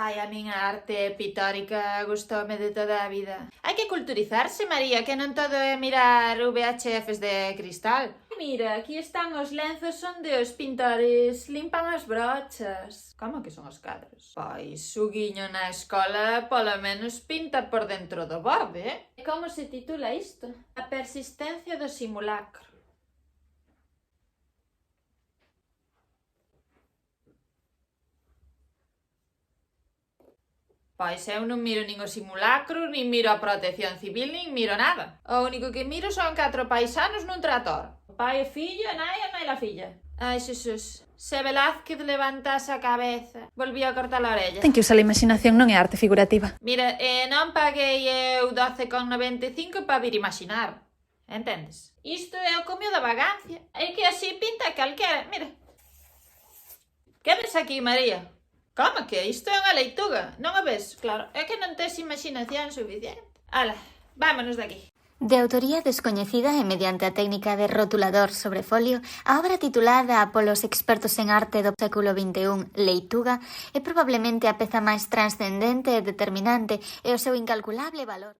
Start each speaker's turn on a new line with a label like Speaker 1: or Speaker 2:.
Speaker 1: Ai, a min a arte pictórica gustoume de toda a vida. Hai que culturizarse, María, que non todo é mirar VHFs de cristal. Mira, aquí están os lenzos onde os pintores limpan as brochas. Como que son os cadros? Pois o guiño na escola polo menos pinta por dentro do borde, eh? Como se titula isto? A persistencia do simulacro. Pois eu non miro nin o simulacro, nin miro a protección civil, nin miro nada. O único que miro son 4 paisanos nun trator. O pai e fillo, a nai e a nai la filla. Ai, Xesús, se Velázquez levantase a cabeza, volvía a cortar a orella.
Speaker 2: Ten que usar a imaginación, non é arte figurativa.
Speaker 1: Mira, non paguei eu 12,95 para vir imaginar. Entendes? Isto é o comio da vagancia. É que así pinta calquera. Mira. Que ves aquí, María? Como que? Isto é unha leituga, non o ves? Claro, é que non tes imaginación suficiente. Ala, vámonos de aquí.
Speaker 3: De autoría descoñecida e mediante a técnica de rotulador sobre folio, a obra titulada polos expertos en arte do século XXI, Leituga, é probablemente a peza máis transcendente e determinante e o seu incalculable valor.